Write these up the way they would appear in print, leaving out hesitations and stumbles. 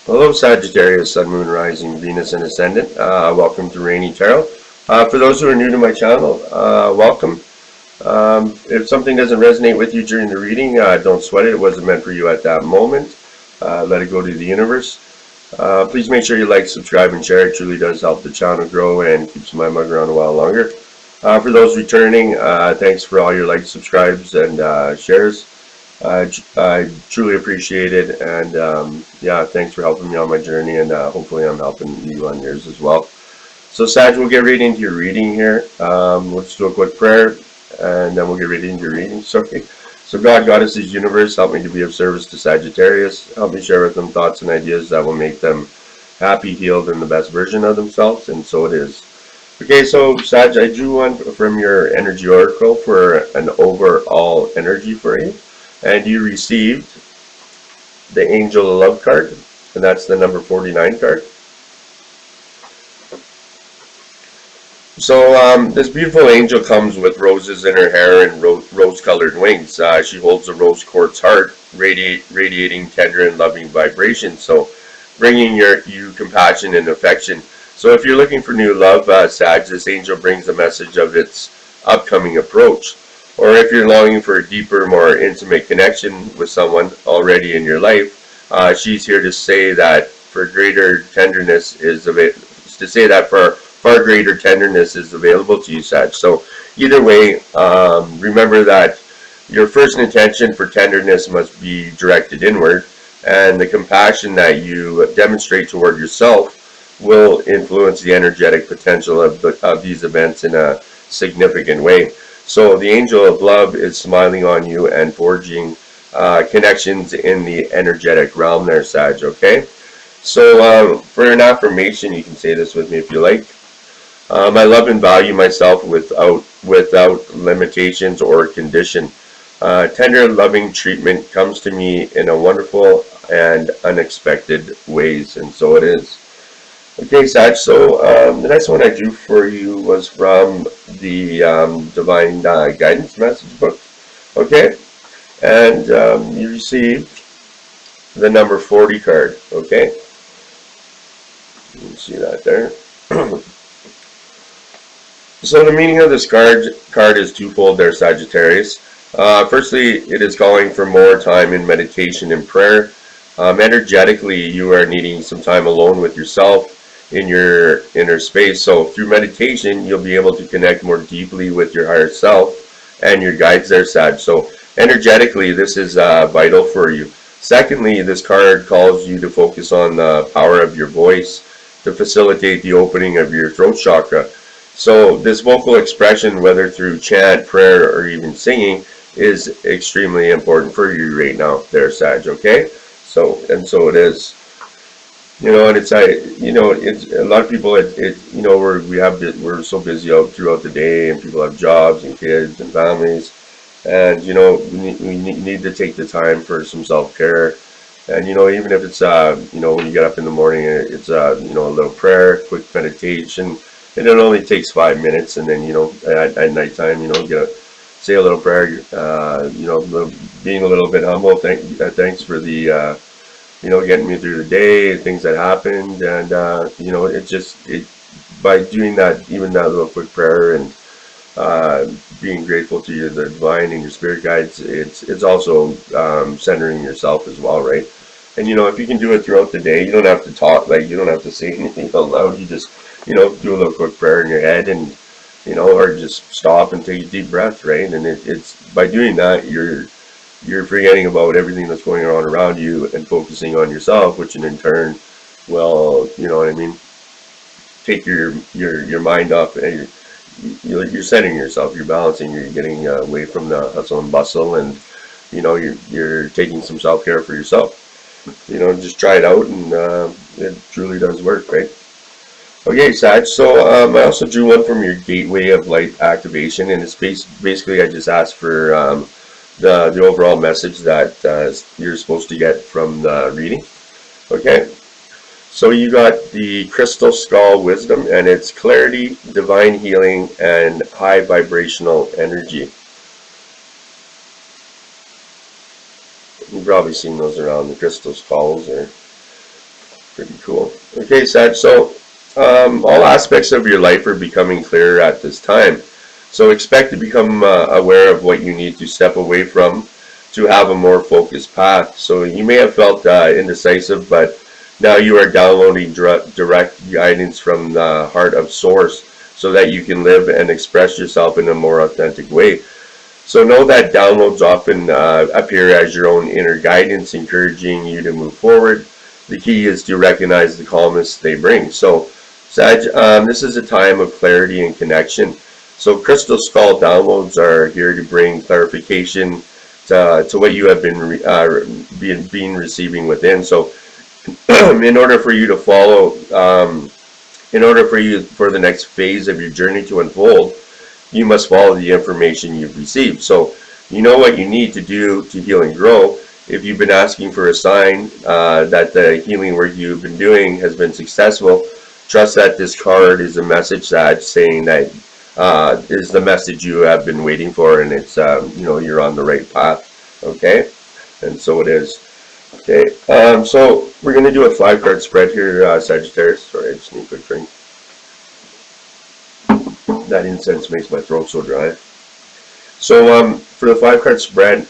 Hello, Sagittarius, Sun, Moon, Rising, Venus, and Ascendant. Welcome to Rainy Tarot. For those who are new to my channel, welcome. If something doesn't resonate with you during the reading, don't sweat it. It wasn't meant for you at that moment. Let it go to the universe. Please make sure you like, subscribe, and share. It truly does help the channel grow and keeps my mug around a while longer. For those returning, thanks for all your likes, subscribes, and shares. I truly appreciate it, and yeah, thanks for helping me on my journey, and hopefully I'm helping you on yours as well. So Sag, we'll get right into your reading here. Let's do a quick prayer, and then we'll get right into your reading. So God, Goddesses, Universe, help me to be of service to Sagittarius. Help me share with them thoughts and ideas that will make them happy, healed, and the best version of themselves, and so it is. Okay, so Sag, I drew one from your energy oracle for an overall energy for you. And you received the Angel of Love card, and that's the number 49 card. So this beautiful angel comes with roses in her hair and rose-colored wings. She holds a rose quartz heart, radiating tender and loving vibrations, so bringing you compassion and affection. So if you're looking for new love, Sag, this angel brings a message of its upcoming approach. Or if you're longing for a deeper, more intimate connection with someone already in your life, she's here to say that for greater tenderness is far greater tenderness is available to you, Sag. So either way, remember that your first intention for tenderness must be directed inward, and the compassion that you demonstrate toward yourself will influence the energetic potential of these events in a significant way. So the angel of love is smiling on you and forging connections in the energetic realm there, Sag, okay? So for an affirmation, you can say this with me if you like. I love and value myself without limitations or condition. Tender, loving treatment comes to me in a wonderful and unexpected ways, and so it is. Okay, Sag, so the next one I drew for you was from the Divine Guidance Message book, okay? And you received the number 40 card, okay? You can see that there. So the meaning of this card is twofold there, Sagittarius. Firstly, it is calling for more time in meditation and prayer. Energetically, you are needing some time alone with yourself in your inner space. So through meditation, you'll be able to connect more deeply with your higher self and your guides there, Sag. So energetically, this is vital for you. Secondly, this card calls you to focus on the power of your voice to facilitate the opening of your throat chakra. So this vocal expression, whether through chant, prayer, or even singing, is extremely important for you right now there, Sag, okay? So it is. You know, and it's it's a lot of people. We're so busy out throughout the day, and people have jobs and kids and families, and we need to take the time for some self-care. And even if it's when you get up in the morning, it's a little prayer, quick meditation, and it only takes 5 minutes, and then at nighttime, say a little prayer, being a little bit humble. Thanks for the getting me through the day, things that happened, and by doing that, even that little quick prayer and being grateful to the divine and your spirit guides, it's also centering yourself as well, right? And if you can do it throughout the day, you don't have to talk, you don't have to say anything out loud. You just do a little quick prayer in your head, and or just stop and take a deep breath, right? And it's by doing that, you're forgetting about everything that's going on around you and focusing on yourself, which in turn will, take your mind off, and you're centering yourself, you're balancing, you're getting away from the hustle and bustle, and you're taking some self-care for yourself. Just try it out, and it truly does work, right? Okay, Sag, so I also drew one from your Gateway of Light activation, and it's basically I just asked for the overall message that you're supposed to get from the reading. Okay, so you got the Crystal Skull Wisdom, and it's clarity, divine healing, and high vibrational energy. You've probably seen those around, the crystal skulls, or Pretty cool. Okay, Sag, so all aspects of your life are becoming clearer at this time. So expect to become aware of what you need to step away from to have a more focused path. So you may have felt indecisive, but now you are downloading direct guidance from the heart of Source so that you can live and express yourself in a more authentic way. So know that downloads often appear as your own inner guidance, encouraging you to move forward. The key is to recognize the calmness they bring. So, Sag, this is a time of clarity and connection. So Crystal Skull downloads are here to bring clarification to what you have been receiving within. So in order for you to follow, in order for the next phase of your journey to unfold, you must follow the information you've received. So you know what you need to do to heal and grow. If you've been asking for a sign that the healing work you've been doing has been successful, trust that this card is a message that's saying that is the message you have been waiting for, and it's you're on the right path. Okay, and so it is. Okay, so we're going to do a 5-card spread here, Sagittarius. Sorry, I just need a quick drink. That incense makes my throat so dry. So for the 5-card spread,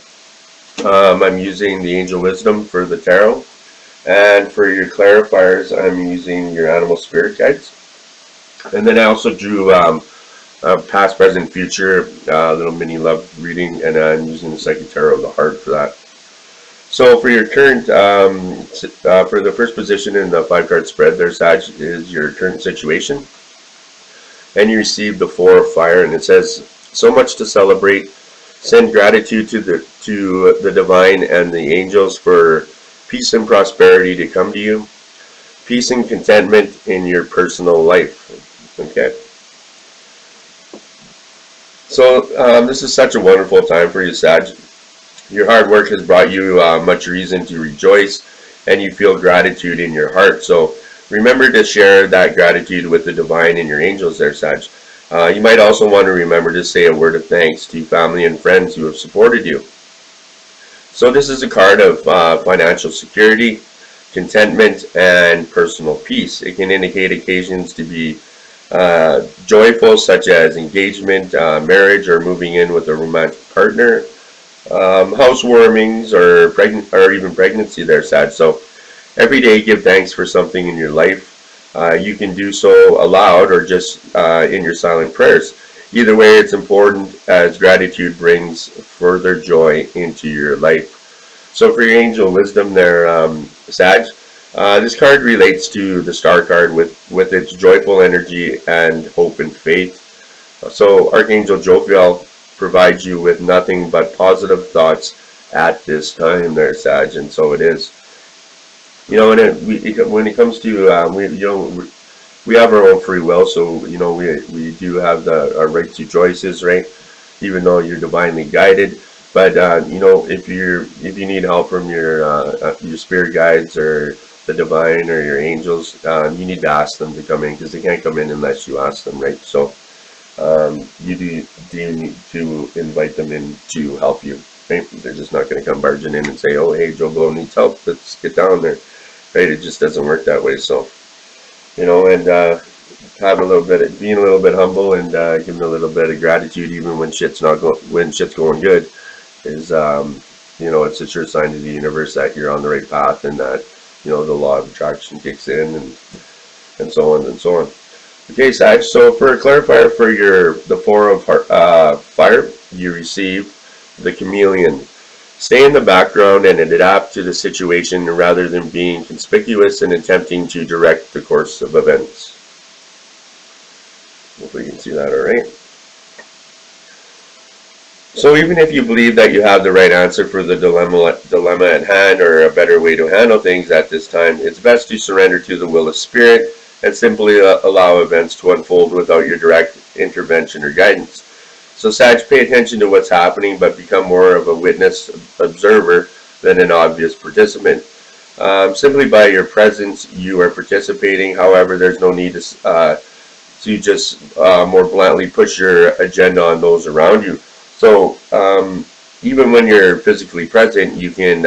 I'm using the Angel Wisdom for the Tarot. And for your clarifiers, I'm using your Animal Spirit Guides. And then I also drew past, present, future, little mini love reading, and I'm using the Second Tarot of the Heart for that. So for your current, for the first position in the 5-card spread, there, Sag, is your current situation. And you receive the 4 of Fire, and it says, so much to celebrate. Send gratitude to the divine and the angels for peace and prosperity to come to you. Peace and contentment in your personal life. Okay. So this is such a wonderful time for you, Sag. Your hard work has brought you much reason to rejoice, and you feel gratitude in your heart. So remember to share that gratitude with the divine and your angels there, Sag. You might also want to remember to say a word of thanks to family and friends who have supported you. So this is a card of financial security, contentment, and personal peace. It can indicate occasions to be joyful, such as engagement, marriage, or moving in with a romantic partner, housewarmings, or even pregnancy there, Sag. So every day give thanks for something in your life. You can do so aloud or just in your silent prayers. Either way, it's important, as gratitude brings further joy into your life. So for your Angel Wisdom there, Sag, this card relates to the Star card with its joyful energy and hope and faith. So Archangel Jophiel provides you with nothing but positive thoughts at this time there, Sag, and so it is. When it comes to we have our own free will, so we do have our right to choices, right? Even though you're divinely guided, but if you need help from your spirit guides or the divine or your angels, you need to ask them to come in, because they can't come in unless you ask them, right? So you do need to invite them in to help you, right? They're just not going to come barging in and say, oh, hey, Joe Blow needs help, let's get down there, right? It just doesn't work that way. So and have a little bit of being a little bit humble, and giving a little bit of gratitude even when shit's going good is it's a sure sign to the universe that you're on the right path, and that the law of attraction kicks in, and so on and so on. Okay, Sag, so for a clarifier for the 4 of Fire, you receive the Chameleon. Stay in the background and adapt to the situation rather than being conspicuous and attempting to direct the course of events. Hopefully you can see that all right. So even if you believe that you have the right answer for the dilemma at hand, or a better way to handle things at this time, it's best to surrender to the will of Spirit and simply allow events to unfold without your direct intervention or guidance. So Sag, pay attention to what's happening, but become more of a witness, observer, than an obvious participant. Simply by your presence, you are participating. However, there's no need to just more bluntly push your agenda on those around you. So even when you're physically present, you can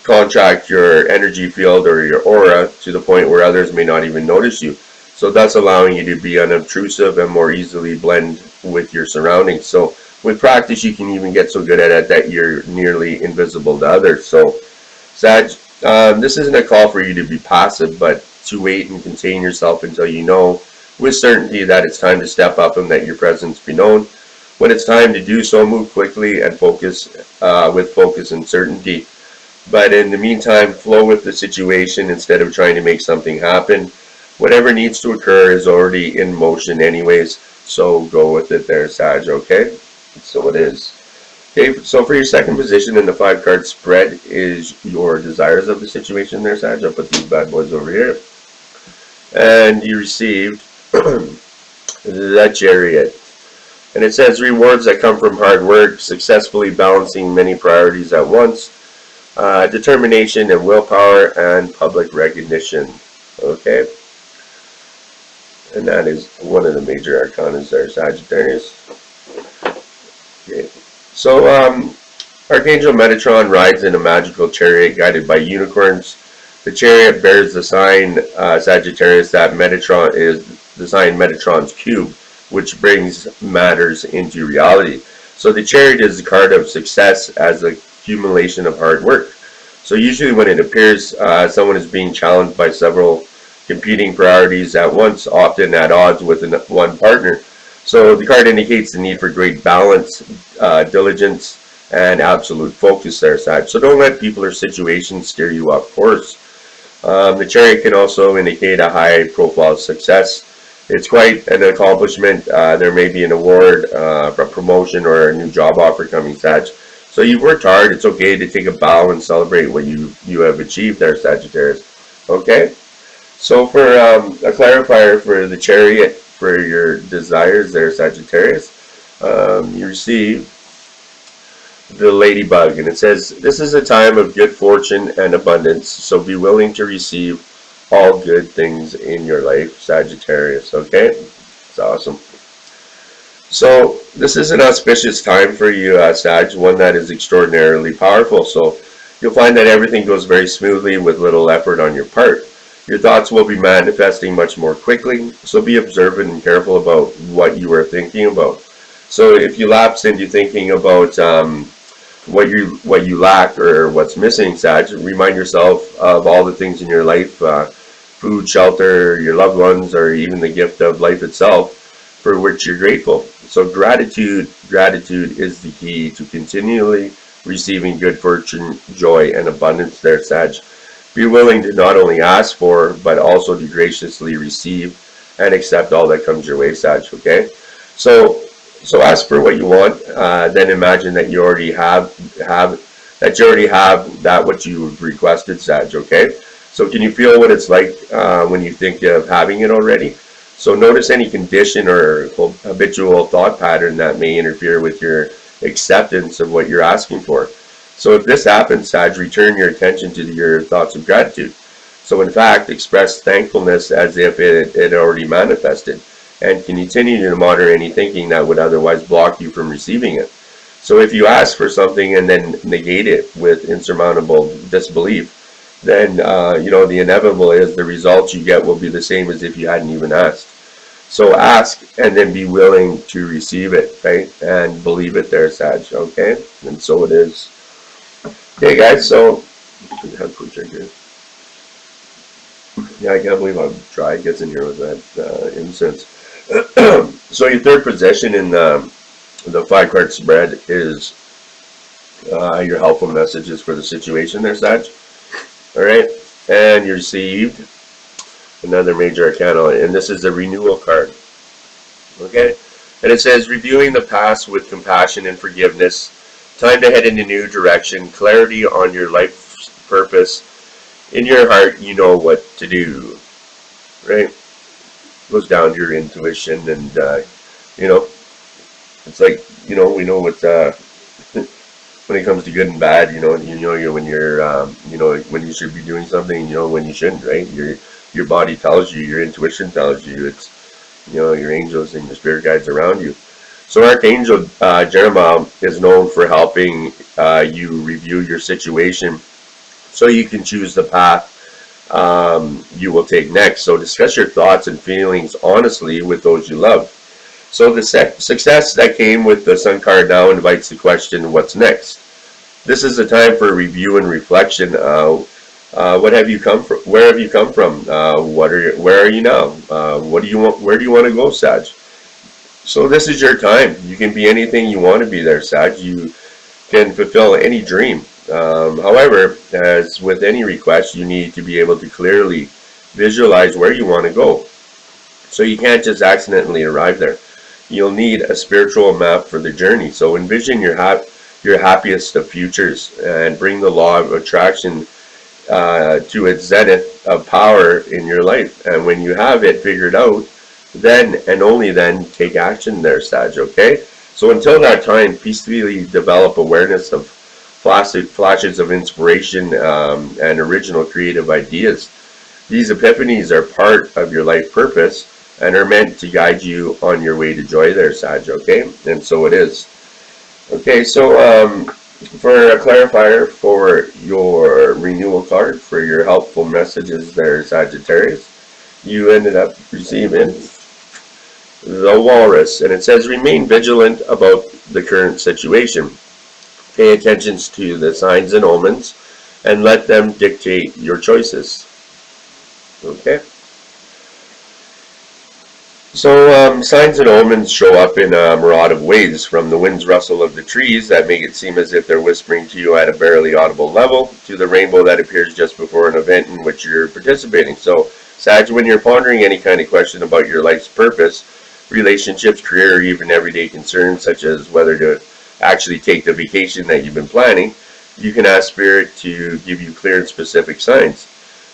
contract your energy field or your aura to the point where others may not even notice you. So that's allowing you to be unobtrusive and more easily blend with your surroundings. So with practice, you can even get so good at it that you're nearly invisible to others. So Sag, this isn't a call for you to be passive, but to wait and contain yourself until you know with certainty that it's time to step up and that your presence be known. When it's time to do so, move quickly and focus with focus and certainty. But in the meantime, flow with the situation instead of trying to make something happen. Whatever needs to occur is already in motion anyways, so go with it there, Sag, okay? So it is. Okay, so for your second position in the 5-card spread is your desires of the situation there, Sag. I'll put these bad boys over here. And you received the Chariot. And it says rewards that come from hard work, successfully balancing many priorities at once, determination and willpower, and public recognition. Okay? And that is one of the major arcana there, Sagittarius. Okay. So, Archangel Metatron rides in a magical chariot guided by unicorns. The chariot bears the sign, Sagittarius, that Metatron is the sign Metatron's cube, which brings matters into reality. So the chariot is a card of success as a accumulation of hard work. So usually when it appears, someone is being challenged by several competing priorities at once, often at odds with one partner. So the card indicates the need for great balance, diligence, and absolute focus there, Sag. So don't let people or situations steer you off course. The chariot can also indicate a high-profile success. It's quite an accomplishment. There may be an award, a promotion, or a new job offer coming, Sag. So you've worked hard. It's okay to take a bow and celebrate what you have achieved there, Sagittarius. Okay? So for a clarifier for the chariot, for your desires there, Sagittarius, you receive the ladybug. And it says, this is a time of good fortune and abundance, so be willing to receive all good things in your life, Sagittarius. Okay? It's awesome. So this is an auspicious time for you, Sag, one that is extraordinarily powerful. So you'll find that everything goes very smoothly with little effort on your part. Your thoughts will be manifesting much more quickly, so be observant and careful about what you are thinking about. So if you lapse into thinking about what you lack or what's missing, Sag, remind yourself of all the things in your life, food, shelter, your loved ones, or even the gift of life itself, for which you're grateful. So gratitude is the key to continually receiving good fortune, joy, and abundance there, Sag. Be willing to not only ask for, but also to graciously receive and accept all that comes your way, Sag, okay? So ask for what you want, then imagine that you already have that what you requested, Sag, okay? So can you feel what it's like when you think of having it already? So notice any condition or habitual thought pattern that may interfere with your acceptance of what you're asking for. So if this happens, Sag, return your attention to your thoughts of gratitude. So in fact, express thankfulness as if it already manifested, and continue to monitor any thinking that would otherwise block you from receiving it. So if you ask for something and then negate it with insurmountable disbelief, then the inevitable is the results you get will be the same as if you hadn't even asked. So ask and then be willing to receive it, right? And believe it there, Sag, okay? And so it is. Okay, guys, so have a quick drink here. Yeah, I can't believe how dry it gets in here with that incense. So your third position in the 5-card spread is your helpful messages for the situation there, Sag. All right, and you received another major arcana, and this is the Renewal Card. Okay, and it says, reviewing the past with compassion and forgiveness, time to head in a new direction, clarity on your life's purpose. In your heart, you know what to do, right? Goes down to your intuition, and it's like, we know what when it comes to good and bad, when you're when you should be doing something, when you shouldn't, right? Your body tells you, your intuition tells you, it's your angels and your spirit guides around you. So Archangel Jeremiah is known for helping you review your situation so you can choose the path you will take next. So discuss your thoughts and feelings honestly with those you love. So the success that came with the Sun card now invites the question, what's next? This is a time for review and reflection. What have you come from? Where have you come from? Where are you now? What do you want? Where do you want to go, Sag? So this is your time. You can be anything you want to be there, Sag. You can fulfill any dream. However, as with any request, you need to be able to clearly visualize where you want to go. So you can't just accidentally arrive there. You'll need a spiritual map for the journey. So envision your happiest of futures and bring the law of attraction to its zenith of power in your life. And when you have it figured out, then and only then take action there, Sag, okay? So until that time, peacefully develop awareness of flashes of inspiration and original creative ideas. These epiphanies are part of your life purpose and are meant to guide you on your way to joy there, Sag, okay? And so it is. Okay, so for a clarifier for your renewal card, for your helpful messages there, Sagittarius, you ended up receiving the Walrus, and it says remain vigilant about the current situation. Pay attention to the signs and omens and let them dictate your choices. Okay. So signs and omens show up in a myriad of ways, from the wind's rustle of the trees that make it seem as if they're whispering to you at a barely audible level, to the rainbow that appears just before an event in which you're participating. So, Sag, when you're pondering any kind of question about your life's purpose, relationships, career, or even everyday concerns, such as whether to actually take the vacation that you've been planning, you can ask Spirit to give you clear and specific signs.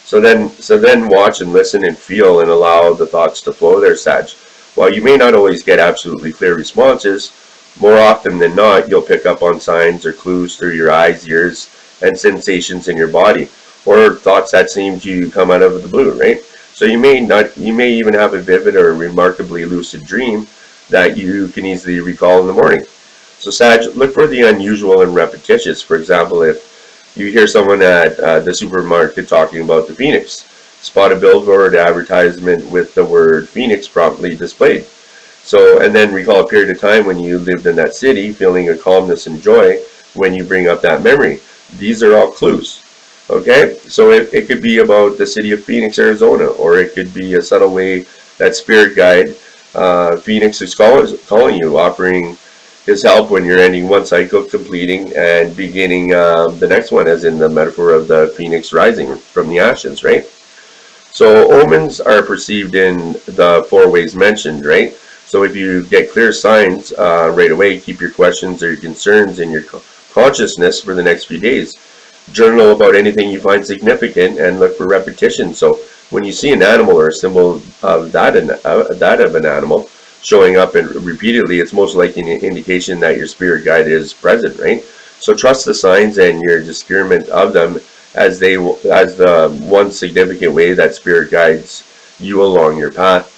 So then watch and listen and feel and allow the thoughts to flow there, Sag. While you may not always get absolutely clear responses, more often than not, you'll pick up on signs or clues through your eyes, ears, and sensations in your body, or thoughts that seem to come out of the blue, right? So you may even have a vivid or remarkably lucid dream that you can easily recall in the morning. So Sag, look for the unusual and repetitious. For example, if you hear someone at the supermarket talking about the Phoenix, spot a billboard advertisement with the word Phoenix promptly displayed. So, and then recall a period of time when you lived in that city, feeling a calmness and joy when you bring up that memory. These are all clues. Okay, so it could be about the city of Phoenix, Arizona, or it could be a subtle way that Spirit Guide Phoenix is calling you, offering his help when you're ending one cycle, completing and beginning the next one, as in the metaphor of the phoenix rising from the ashes, right? So omens are perceived in the 4 ways mentioned, right? So if you get clear signs right away, keep your questions or your concerns in your consciousness for the next few days. Journal about anything you find significant and look for repetition. So when you see an animal or a symbol of that of an animal showing up and repeatedly, it's most likely an indication that your spirit guide is present, right? So trust the signs and your discernment of them as the one significant way that spirit guides you along your path.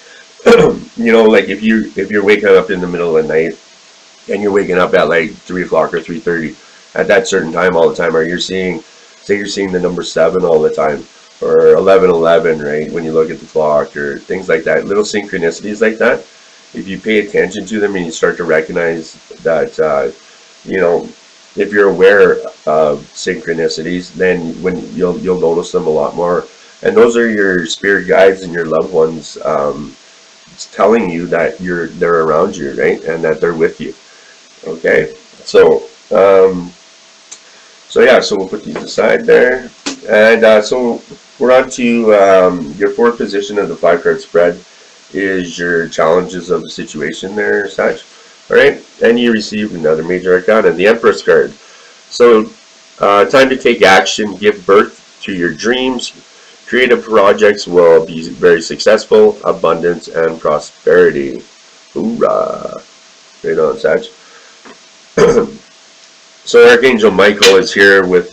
You know, like if you're waking up in the middle of the night and you're waking up at like 3 o'clock or 3:30 at that certain time all the time, or you're seeing the number 7 all the time, or 11:11, right? When you look at the clock or things like that, little synchronicities like that. If you pay attention to them and you start to recognize that, you know, if you're aware of synchronicities, then when you'll notice them a lot more. And those are your spirit guides and your loved ones telling you that they're around you, right? And that they're with you. Okay, so yeah, so we'll put these aside there, and so we're on to your 4th position of the 5-card spread. Is your challenges of the situation there, Sag. All right, and you receive another major arcana, the Empress card. So time to take action, give birth to your dreams. Creative projects will be very successful, abundance and prosperity. Hoorah! Right on, Sag. So Archangel Michael is here with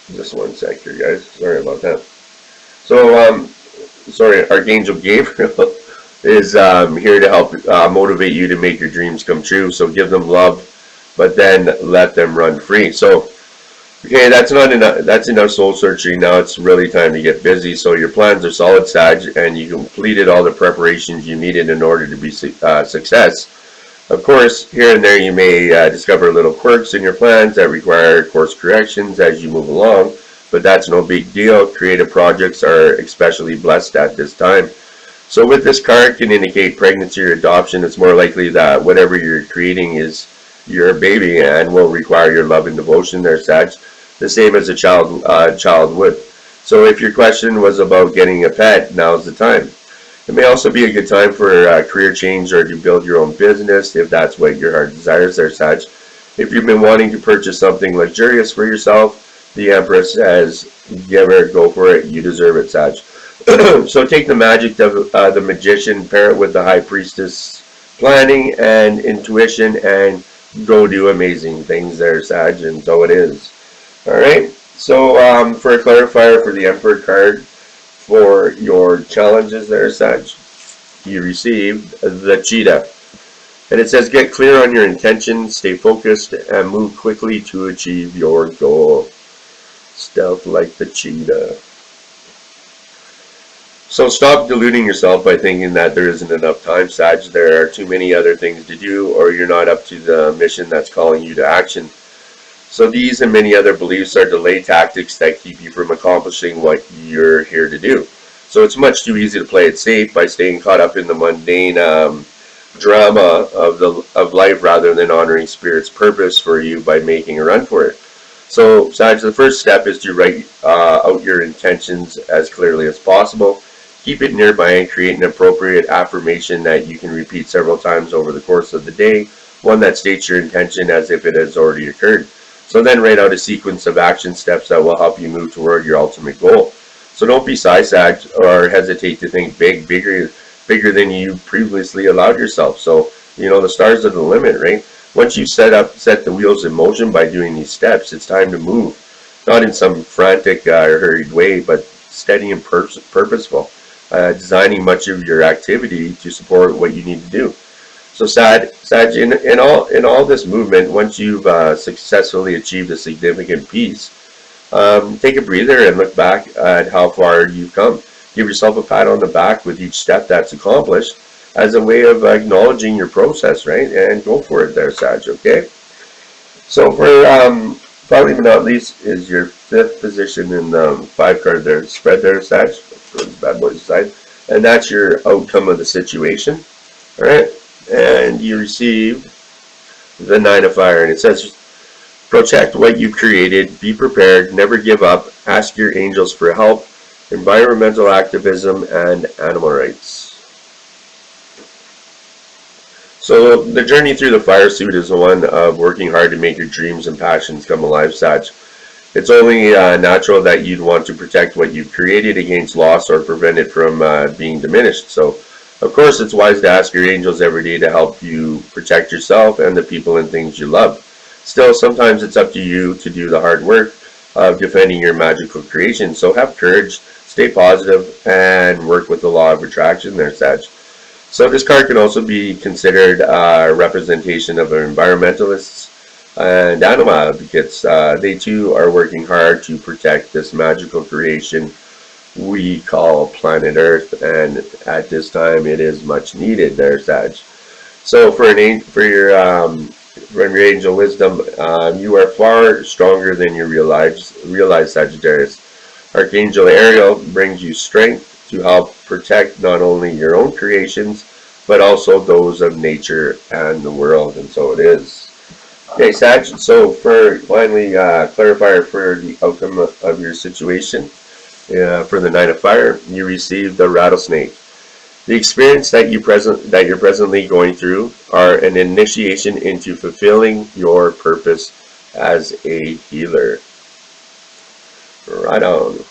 just one sec here, guys. Sorry about that. So, Archangel Gabriel is here to help motivate you to make your dreams come true. So give them love, but then let them run free. So Okay, that's not enough. That's enough soul searching. Now it's really time to get busy. So your plans are solid, Sag, and you completed all the preparations you needed in order to be success. Of course, here and there you may discover little quirks in your plans that require course corrections as you move along, but that's no big deal. Creative projects are especially blessed at this time. So with this card can indicate pregnancy or adoption, it's more likely that whatever you're creating is your baby and will require your love and devotion there, Sag, the same as a child would. So if your question was about getting a pet, now's the time. It may also be a good time for a career change or to build your own business if that's what your heart desires there, Sag. If you've been wanting to purchase something luxurious for yourself, the Empress says, give it, go for it, you deserve it, Sag. So take the magic of the Magician, pair it with the High Priestess planning and intuition, and go do amazing things there, Sag, and so it is. Alright, so for a clarifier for the Emperor card, for your challenges there, Sag, you received the Cheetah. And it says, get clear on your intentions, stay focused, and move quickly to achieve your goal. Stealth like the cheetah. So stop deluding yourself by thinking that there isn't enough time, Sag. There are too many other things to do, or you're not up to the mission that's calling you to action. So these and many other beliefs are delay tactics that keep you from accomplishing what you're here to do. So it's much too easy to play it safe by staying caught up in the mundane drama of life rather than honoring Spirit's purpose for you by making a run for it. So, Sag, the first step is to write out your intentions as clearly as possible. Keep it nearby and create an appropriate affirmation that you can repeat several times over the course of the day, one that states your intention as if it has already occurred. So then write out a sequence of action steps that will help you move toward your ultimate goal. So don't be shy, Sag, or hesitate to think bigger than you previously allowed yourself. So, the stars are the limit, right? Once you set the wheels in motion by doing these steps, it's time to move. Not in some frantic or hurried way, but steady and purposeful. Designing much of your activity to support what you need to do. So Sag, in all this movement, once you've successfully achieved a significant piece, take a breather and look back at how far you've come. Give yourself a pat on the back with each step that's accomplished as a way of acknowledging your process, right? And go for it there, Sag, okay? So for probably but not least is your fifth position in the 5 card there, spread there, Sag, throw these bad boys aside. And that's your outcome of the situation, all right? And you receive the 9 of Fire, and it says, protect what you created, be prepared, never give up, ask your angels for help, environmental activism, and animal rights. So the journey through the fire suit is one of working hard to make your dreams and passions come alive, Sag. It's only natural that you'd want to protect what you've created against loss or prevent it from being diminished. So of course, it's wise to ask your angels every day to help you protect yourself and the people and things you love. Still, sometimes it's up to you to do the hard work of defending your magical creation. So have courage, stay positive, and work with the law of attraction there, Sag. So this card can also be considered a representation of environmentalists and animal advocates. They too are working hard to protect this magical creation we call planet Earth, and at this time it is much needed there, Sag. So for your angel wisdom, you are far stronger than you realize, Sagittarius. Archangel Ariel brings you strength to help protect not only your own creations but also those of nature and the world, and so it is. Okay, Sag, so for finally clarifier for the outcome of your situation, for the 9 of Fire, you receive the rattlesnake. The experience that you're presently going through are an initiation into fulfilling your purpose as a healer. Right on.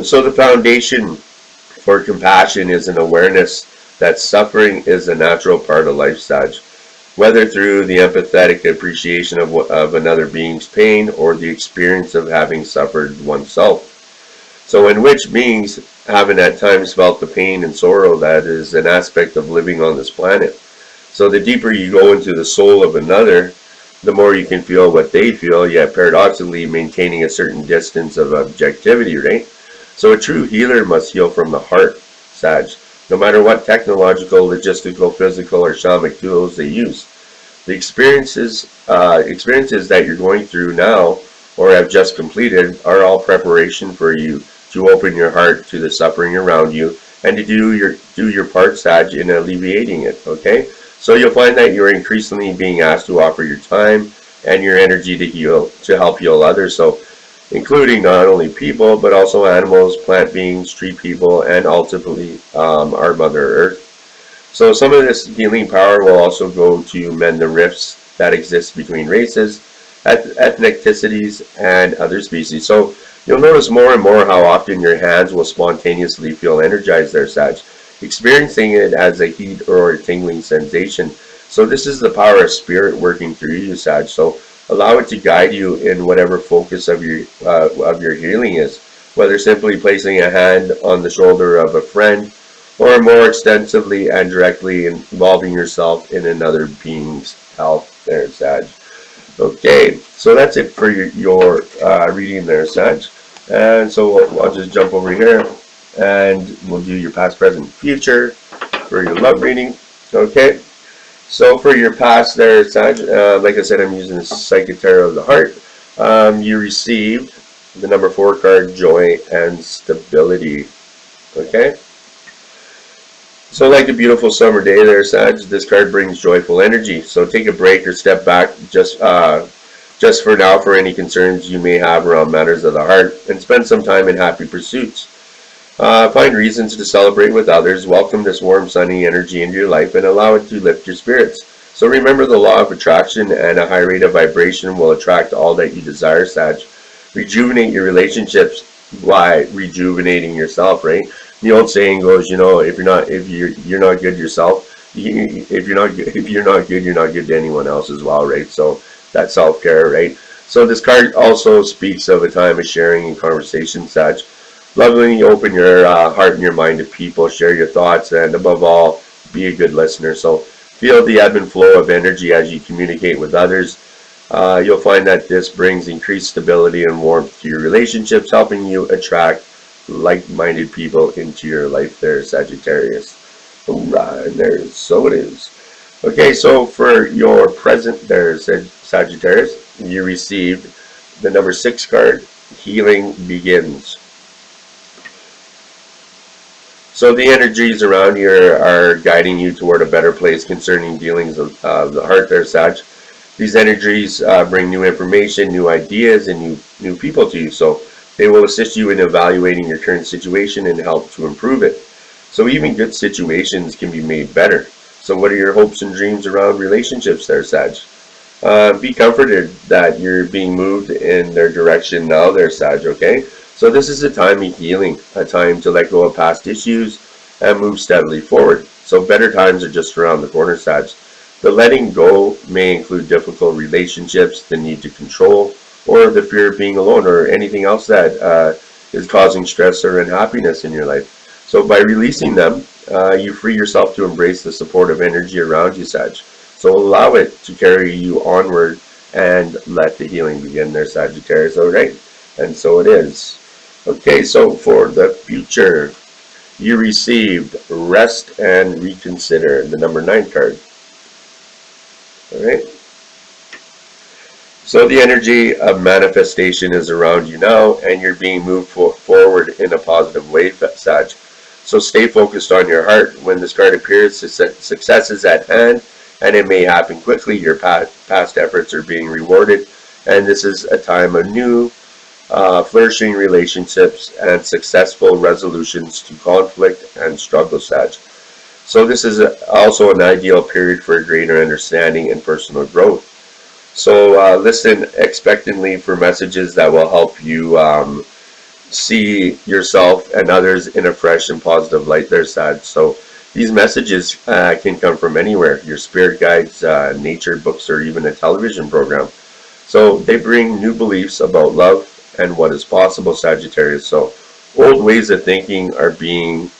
So the foundation for compassion is an awareness that suffering is a natural part of life, Sag, whether through the empathetic appreciation of another being's pain or the experience of having suffered oneself. So in which beings haven't at times felt the pain and sorrow that is an aspect of living on this planet. So the deeper you go into the soul of another, the more you can feel what they feel, yet paradoxically maintaining a certain distance of objectivity, right? So a true healer must heal from the heart, Sag, no matter what technological, logistical, physical, or shamanic tools they use. The experiences that you're going through now or have just completed are all preparation for you to open your heart to the suffering around you and to do your part, Sag, in alleviating it, okay? So you'll find that you're increasingly being asked to offer your time and your energy to help heal others, so including not only people, but also animals, plant beings, tree people, and ultimately our Mother Earth. So some of this healing power will also go to mend the rifts that exist between races, ethnicities, and other species. So you'll notice more and more how often your hands will spontaneously feel energized there, Sag, experiencing it as a heat or a tingling sensation. So this is the power of spirit working through you, Sag. So allow it to guide you in whatever focus of your healing is, whether simply placing a hand on the shoulder of a friend, or more extensively and directly involving yourself in another being's health there, Sag. Okay, so that's it for your reading there, Sag. And so I'll just jump over here and we'll do your past, present, future for your love reading. Okay, so for your past there, Sag, like I said, I'm using the Sagittarius of the heart. You received the number 4 card, joy and stability. Okay. So like a beautiful summer day there, Sag, this card brings joyful energy. So take a break or step back just for now for any concerns you may have around matters of the heart and spend some time in happy pursuits. Find reasons to celebrate with others, welcome this warm, sunny energy into your life and allow it to lift your spirits. So remember the law of attraction, and a high rate of vibration will attract all that you desire, Sag. Rejuvenate your relationships by rejuvenating yourself, right? The old saying goes, you know, if you're not good yourself, if you're not good, you're not good to anyone else as well, right? So that's self-care, right? So this card also speaks of a time of sharing and conversation, Sag. Lovingly open your heart and your mind to people, share your thoughts, and above all, be a good listener. So feel the ebb and flow of energy as you communicate with others. You'll find that this brings increased stability and warmth to your relationships, helping you attract like-minded people into your life there, Sagittarius. Alright, so it is. Okay, so for your present there, Sagittarius, you received the number 6 card, healing begins. So the energies around here are guiding you toward a better place concerning dealings of the heart there, Sag. These energies bring new information, new ideas, and new people to you. So they will assist you in evaluating your current situation and help to improve it. So even good situations can be made better. So what are your hopes and dreams around relationships there, Sag? Be comforted that you're being moved in their direction now there, Sag, okay? So this is a time of healing, a time to let go of past issues and move steadily forward. So better times are just around the corner, Sag. The letting go may include difficult relationships, the need to control, or the fear of being alone, or anything else that is causing stress or unhappiness in your life. So by releasing them, you free yourself to embrace the supportive energy around you, Sag. So allow it to carry you onward and let the healing begin there, Sagittarius. All right, and so it is. Okay, so for the future, you received rest and reconsider, the number 9 card. All right. So the energy of manifestation is around you now, and you're being moved forward in a positive way, Sag. So stay focused on your heart. When this card appears, success is at hand, and it may happen quickly. Your past efforts are being rewarded, and this is a time of new, flourishing relationships and successful resolutions to conflict and struggle, Sag. So this is also an ideal period for a greater understanding and personal growth. So listen expectantly for messages that will help you see yourself and others in a fresh and positive light there, Sag. So these messages can come from anywhere, your spirit guides, nature, books, or even a television program. So they bring new beliefs about love and what is possible, Sagittarius. So old ways of thinking are coming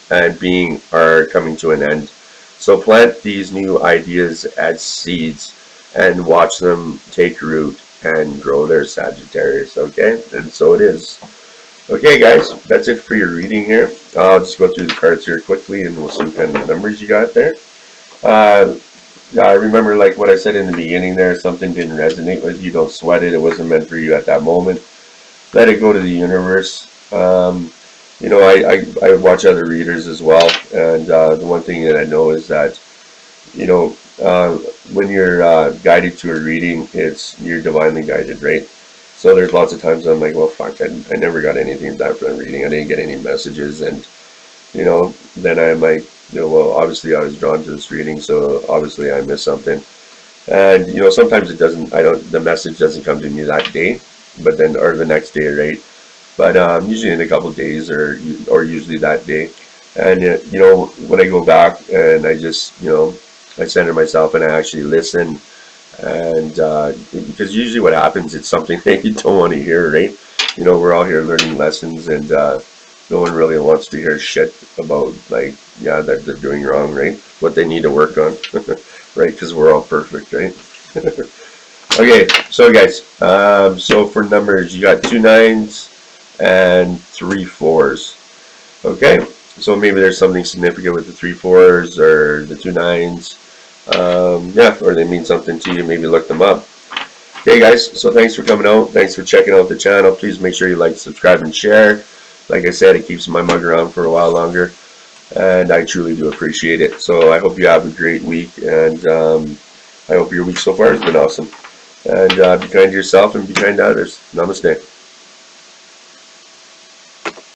to an end. So plant these new ideas as seeds and watch them take root and grow their Sagittarius, okay? And so it is. Okay, guys, that's it for your reading here. I'll just go through the cards here quickly, and we'll see what kind of numbers you got there. I remember, like what I said in the beginning there, something didn't resonate with you, don't sweat it. It wasn't meant for you at that moment. Let it go to the universe. You know, I watch other readers as well, and the one thing that I know is that, you know, when you're guided to a reading, you're divinely guided, right? So there's lots of times I'm like, well, fuck, I never got anything back from the reading. I didn't get any messages, and you know, then I'm like, you know, well, obviously I was drawn to this reading, so obviously I missed something. And you know, sometimes it doesn't. The message doesn't come to me that day, but then or the next day, right? But usually in a couple of days, or usually that day. And you know, when I go back and I just, you know, I center myself and I actually listen, and because usually what happens, it's something that you don't want to hear, right? You know, we're all here learning lessons, and no one really wants to hear shit about, like, yeah, that they're doing wrong, right? What they need to work on, right? Because we're all perfect, right? Okay, so guys, so for numbers, you got 2 9s and 3 4s. Okay, so maybe there's something significant with the 3 4s or the 2 9s. Yeah, or they mean something to you. Maybe look them up. Okay, guys, so thanks for coming out. Thanks for checking out the channel. Please make sure you like, subscribe, and share. Like I said, it keeps my mug around for a while longer, and I truly do appreciate it. So I hope you have a great week, and I hope your week so far has been awesome. And be kind to yourself and be kind to others. Namaste.